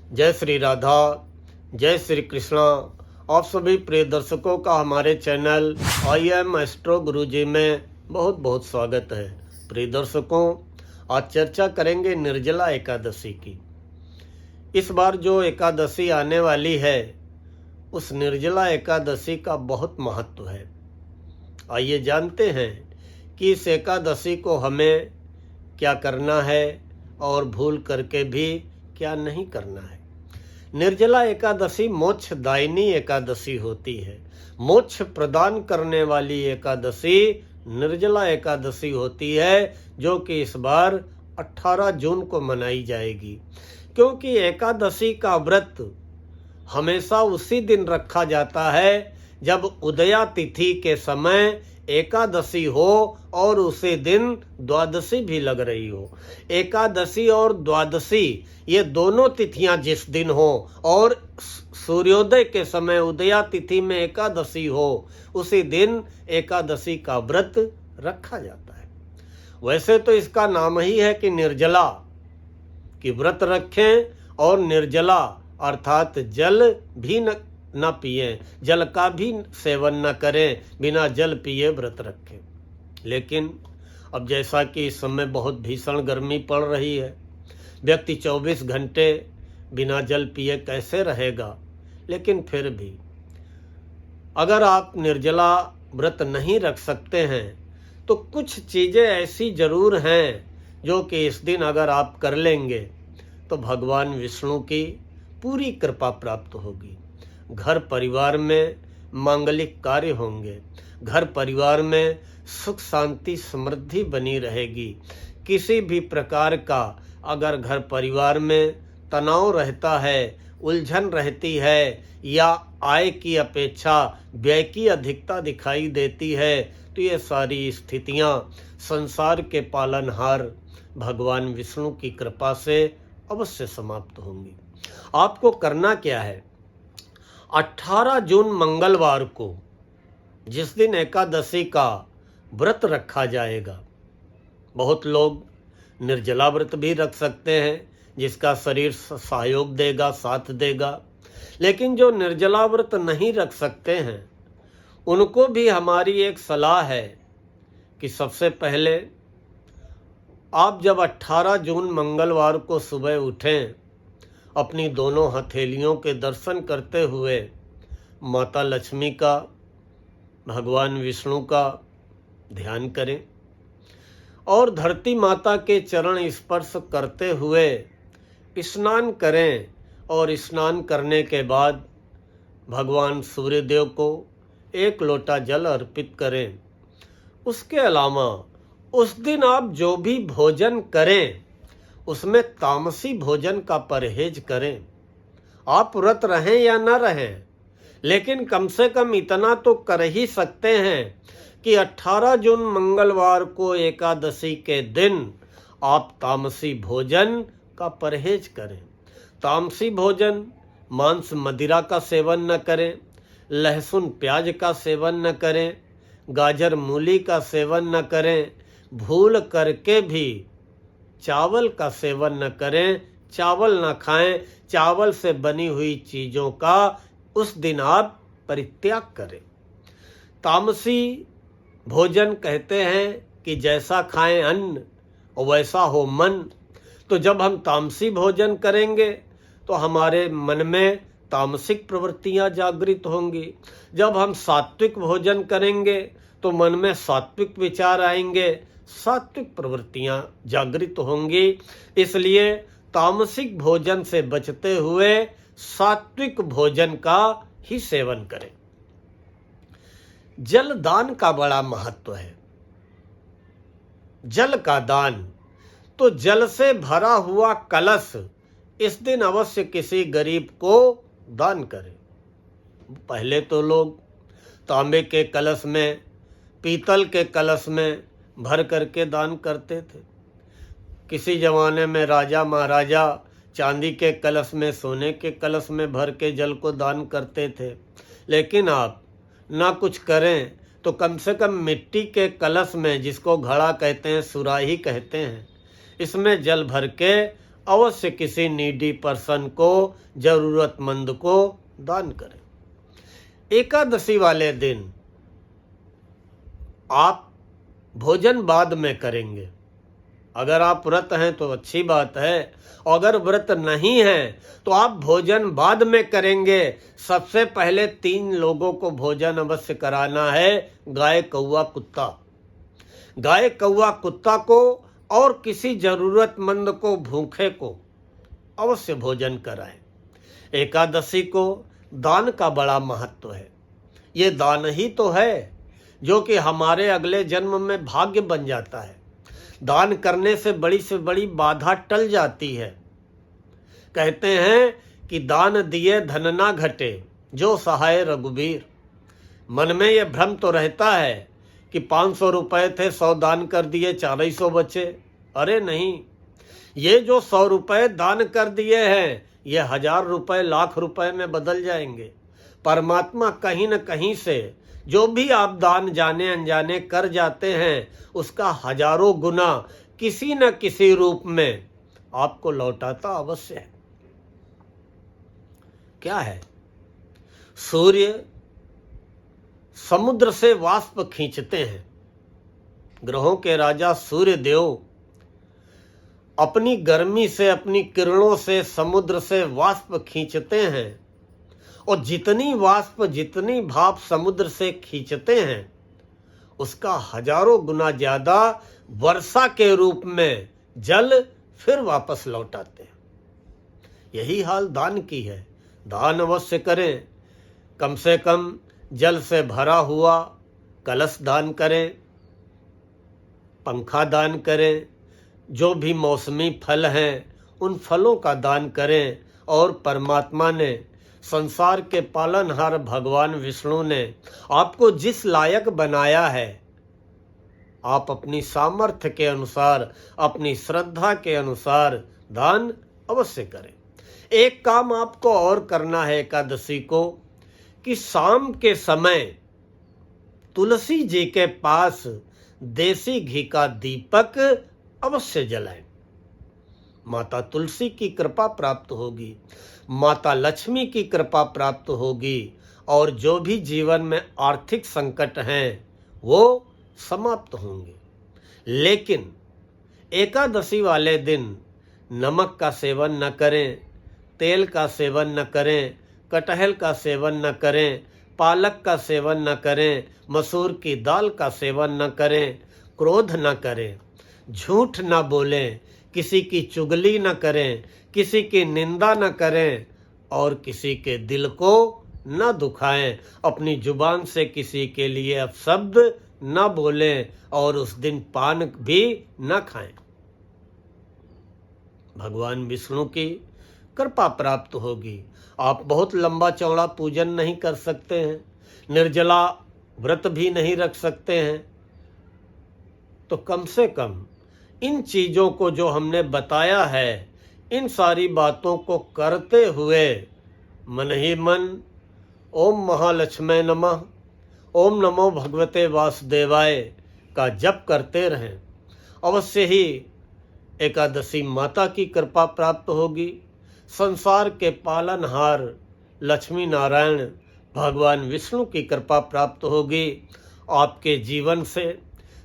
जय श्री राधा, जय श्री कृष्णा। आप सभी प्रिय दर्शकों का हमारे चैनल आई एम एस्ट्रो गुरुजी में बहुत बहुत स्वागत है। प्रिय दर्शकों, आज चर्चा करेंगे निर्जला एकादशी की। इस बार जो एकादशी आने वाली है उस निर्जला एकादशी का बहुत महत्व है। आइए जानते हैं कि इस एकादशी को हमें क्या करना है और भूल करके भी क्या नहीं करना है। निर्जला एकादशी मोक्षदायिनी एकादशी होती है। मोक्ष प्रदान करने वाली एकादशी निर्जला एकादशी होती है, जो कि इस बार 18 जून को मनाई जाएगी। क्योंकि एकादशी का व्रत हमेशा उसी दिन रखा जाता है जब उदया तिथि के समय एकादशी हो और उसी दिन द्वादशी भी लग रही हो। एकादशी और द्वादशी ये दोनों तिथियां जिस दिन हो और सूर्योदय के समय उदया तिथि में एकादशी हो, उसी दिन एकादशी का व्रत रखा जाता है। वैसे तो इसका नाम ही है कि निर्जला, कि व्रत रखें और निर्जला अर्थात जल भी न पिए, जल का भी सेवन न करें, बिना जल पिए व्रत रखें। लेकिन अब जैसा कि इस समय बहुत भीषण गर्मी पड़ रही है, व्यक्ति 24 घंटे बिना जल पिए कैसे रहेगा। लेकिन फिर भी अगर आप निर्जला व्रत नहीं रख सकते हैं तो कुछ चीज़ें ऐसी जरूर हैं जो कि इस दिन अगर आप कर लेंगे तो भगवान विष्णु की पूरी कृपा प्राप्त होगी। घर परिवार में मांगलिक कार्य होंगे, घर परिवार में सुख शांति समृद्धि बनी रहेगी। किसी भी प्रकार का अगर घर परिवार में तनाव रहता है, उलझन रहती है या आय की अपेक्षा व्यय की अधिकता दिखाई देती है, तो ये सारी स्थितियां संसार के पालनहार भगवान विष्णु की कृपा से अवश्य समाप्त होंगी। आपको करना क्या है? 18 जून मंगलवार को, जिस दिन एकादशी का व्रत रखा जाएगा, बहुत लोग निर्जला व्रत भी रख सकते हैं जिसका शरीर सहयोग देगा, साथ देगा। लेकिन जो निर्जला व्रत नहीं रख सकते हैं उनको भी हमारी एक सलाह है कि सबसे पहले आप जब 18 जून मंगलवार को सुबह उठें, अपनी दोनों हथेलियों के दर्शन करते हुए माता लक्ष्मी का, भगवान विष्णु का ध्यान करें और धरती माता के चरण स्पर्श करते हुए स्नान करें। और स्नान करने के बाद भगवान सूर्यदेव को 1 लोटा जल अर्पित करें। उसके अलावा उस दिन आप जो भी भोजन करें उसमें तामसी भोजन का परहेज करें। आप व्रत रहें या न रहें, लेकिन कम से कम इतना तो कर ही सकते हैं कि 18 जून मंगलवार को एकादशी के दिन आप तामसी भोजन का परहेज करें। तामसी भोजन मांस मदिरा का सेवन न करें, लहसुन प्याज का सेवन न करें, गाजर मूली का सेवन न करें, भूल करके भी चावल का सेवन न करें, चावल न खाएं। चावल से बनी हुई चीज़ों का उस दिन आप परित्याग करें। तामसी भोजन कहते हैं कि जैसा खाएं अन्न और वैसा हो मन। तो जब हम तामसी भोजन करेंगे तो हमारे मन में तामसिक प्रवृत्तियां जागृत होंगी। जब हम सात्विक भोजन करेंगे तो मन में सात्विक विचार आएंगे, सात्विक प्रवृत्तियां जागृत होंगी। इसलिए तामसिक भोजन से बचते हुए सात्विक भोजन का ही सेवन करें। जल दान का बड़ा महत्व है। जल का दान, तो जल से भरा हुआ कलश इस दिन अवश्य किसी गरीब को दान करें। पहले तो लोग तांबे के कलश में, पीतल के कलश में भर करके दान करते थे। किसी जमाने में राजा महाराजा चांदी के कलश में, सोने के कलश में भर के जल को दान करते थे। लेकिन आप ना कुछ करें तो कम से कम मिट्टी के कलश में, जिसको घड़ा कहते हैं, सुराही कहते हैं, इसमें जल भर के अवश्य किसी नीडी पर्सन को, जरूरतमंद को दान करें। एकादशी वाले दिन आप भोजन बाद में करेंगे। अगर आप व्रत हैं तो अच्छी बात है, अगर व्रत नहीं है तो आप भोजन बाद में करेंगे। सबसे पहले 3 लोगों को भोजन अवश्य कराना है, गाय, कौवा, कुत्ता। गाय, कौवा, कुत्ता को और किसी जरूरतमंद को, भूखे को अवश्य भोजन कराएं। एकादशी को दान का बड़ा महत्व है। ये दान ही तो है जो कि हमारे अगले जन्म में भाग्य बन जाता है। दान करने से बड़ी बाधा टल जाती है। कहते हैं कि दान दिए धन ना घटे, जो सहाय रघुबीर। मन में यह भ्रम तो रहता है कि 500 रुपए थे, 100 दान कर दिए, 400 बचे। अरे नहीं, ये जो 100 रुपए दान कर दिए हैं, ये 1000 रुपए, लाख रुपए में बदल जाएंगे। परमात्मा कहीं न कहीं से जो भी आप दान जाने अनजाने कर जाते हैं, उसका हजारों गुना किसी न किसी रूप में आपको लौटाता अवश्य है। क्या है? सूर्य समुद्र से वाष्प खींचते हैं। ग्रहों के राजा सूर्य देव अपनी गर्मी से, अपनी किरणों से समुद्र से वाष्प खींचते हैं, और जितनी वाष्प, जितनी भाप समुद्र से खींचते हैं, उसका हजारों गुना ज्यादा वर्षा के रूप में जल फिर वापस लौटाते हैं। यही हाल दान की है। दान अवश्य करें। कम से कम जल से भरा हुआ कलश दान करें, पंखा दान करें, जो भी मौसमी फल हैं उन फलों का दान करें। और परमात्मा ने, संसार के पालनहार भगवान विष्णु ने आपको जिस लायक बनाया है, आप अपनी सामर्थ्य के अनुसार, अपनी श्रद्धा के अनुसार दान अवश्य करें। एक काम आपको और करना है एकादशी को, कि शाम के समय तुलसी जी के पास देसी घी का दीपक अवश्य जलाएं। माता तुलसी की कृपा प्राप्त होगी, माता लक्ष्मी की कृपा प्राप्त होगी, और जो भी जीवन में आर्थिक संकट हैं वो समाप्त होंगे। लेकिन एकादशी वाले दिन नमक का सेवन न करें, तेल का सेवन न करें, कटहल का सेवन न करें, पालक का सेवन न करें, मसूर की दाल का सेवन न करें, क्रोध न करें, झूठ न बोलें, किसी की चुगली न करें, किसी की निंदा न करें, और किसी के दिल को न दुखाएं। अपनी जुबान से किसी के लिए अपशब्द न बोलें, और उस दिन पान भी न खाएं। भगवान विष्णु की कृपा प्राप्त होगी। आप बहुत लंबा चौड़ा पूजन नहीं कर सकते हैं, निर्जला व्रत भी नहीं रख सकते हैं, तो कम से कम इन चीजों को जो हमने बताया है, इन सारी बातों को करते हुए मन ही मन ओम महालक्ष्मी नमः, ओम नमो भगवते वासुदेवाय का जप करते रहें। अवश्य ही एकादशी माता की कृपा प्राप्त होगी। संसार के पालनहार लक्ष्मी नारायण भगवान विष्णु की कृपा प्राप्त होगी। आपके जीवन से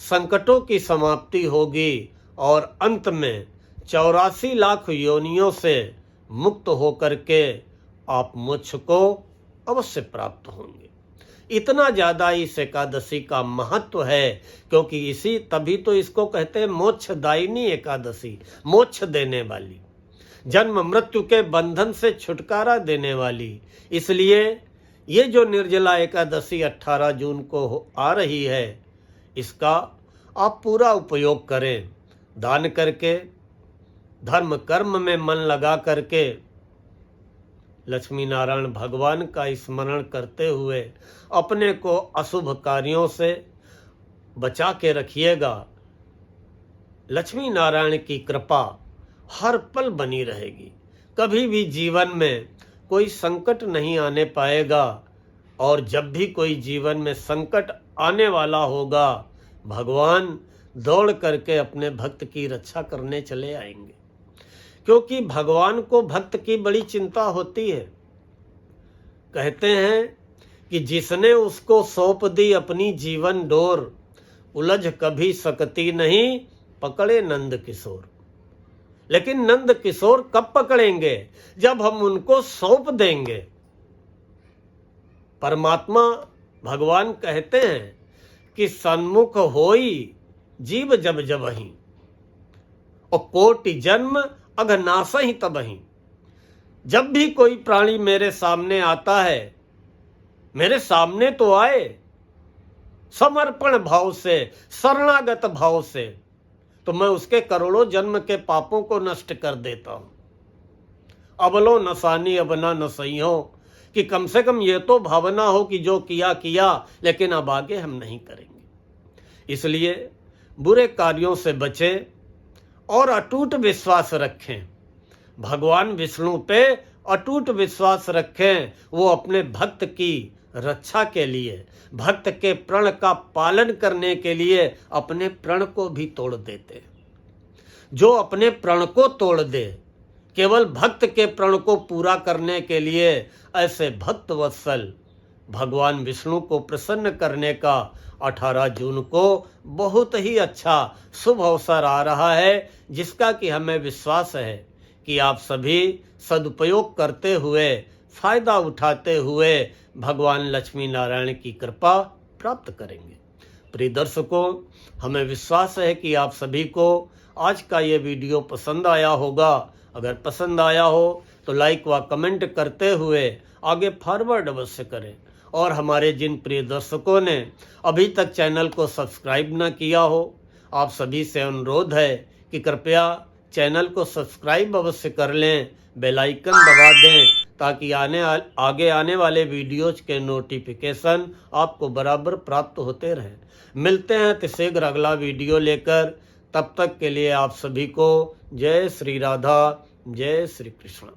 संकटों की समाप्ति होगी, और अंत में 84 लाख योनियों से मुक्त होकर के आप मोक्ष को अवश्य प्राप्त होंगे। इतना ज्यादा इस एकादशी का महत्व है, क्योंकि तभी तो इसको कहते हैं मोक्षदायिनी एकादशी, मोक्ष देने वाली, जन्म मृत्यु के बंधन से छुटकारा देने वाली। इसलिए ये जो निर्जला एकादशी 18 जून को आ रही है, इसका आप पूरा उपयोग करें। दान करके, धर्म कर्म में मन लगा करके, लक्ष्मी नारायण भगवान का स्मरण करते हुए अपने को अशुभ कार्यों से बचा के रखिएगा। लक्ष्मी नारायण की कृपा हर पल बनी रहेगी। कभी भी जीवन में कोई संकट नहीं आने पाएगा, और जब भी कोई जीवन में संकट आने वाला होगा, भगवान दौड़ करके अपने भक्त की रक्षा करने चले आएंगे। क्योंकि भगवान को भक्त की बड़ी चिंता होती है। कहते हैं कि जिसने उसको सौंप दी अपनी जीवन डोर, उलझ कभी सकती नहीं पकड़े नंद किशोर। लेकिन नंद किशोर कब पकड़ेंगे? जब हम उनको सौंप देंगे। परमात्मा भगवान कहते हैं कि सन्मुख होई जीव जब जबहि, और कोटि जन्म अघनासहि तबहि। जब भी कोई प्राणी मेरे सामने आता है, मेरे सामने तो आए समर्पण भाव से, शरणागत भाव से, तो मैं उसके करोड़ों जन्म के पापों को नष्ट कर देता हूं। अबलो नसानी अबना नसइयों, कि कम से कम ये तो भावना हो कि जो किया किया, लेकिन अब आगे हम नहीं करेंगे। इसलिए बुरे कार्यों से बचें और अटूट विश्वास रखें। भगवान विष्णु पे अटूट विश्वास रखें। वो अपने भक्त की रक्षा के लिए, भक्त के प्रण का पालन करने के लिए अपने प्रण को भी तोड़ देते। जो अपने प्रण को तोड़ दे केवल भक्त के प्रण को पूरा करने के लिए, ऐसे भक्त वत्सल भगवान विष्णु को प्रसन्न करने का 18 जून को बहुत ही अच्छा शुभ अवसर आ रहा है, जिसका कि हमें विश्वास है कि आप सभी सदुपयोग करते हुए, फायदा उठाते हुए भगवान लक्ष्मी नारायण की कृपा प्राप्त करेंगे। प्रिय दर्शकों, हमें विश्वास है कि आप सभी को आज का ये वीडियो पसंद आया होगा। अगर पसंद आया हो तो लाइक व कमेंट करते हुए आगे फॉरवर्ड अवश्य करें। और हमारे जिन प्रिय दर्शकों ने अभी तक चैनल को सब्सक्राइब न किया हो, आप सभी से अनुरोध है कि कृपया चैनल को सब्सक्राइब अवश्य कर लें, बेल आइकन दबा दें, ताकि आगे आने वाले वीडियोज के नोटिफिकेशन आपको बराबर प्राप्त होते रहें। मिलते हैं तो शीघ्र अगला वीडियो लेकर। तब तक के लिए आप सभी को जय श्री राधा, जय श्री कृष्ण।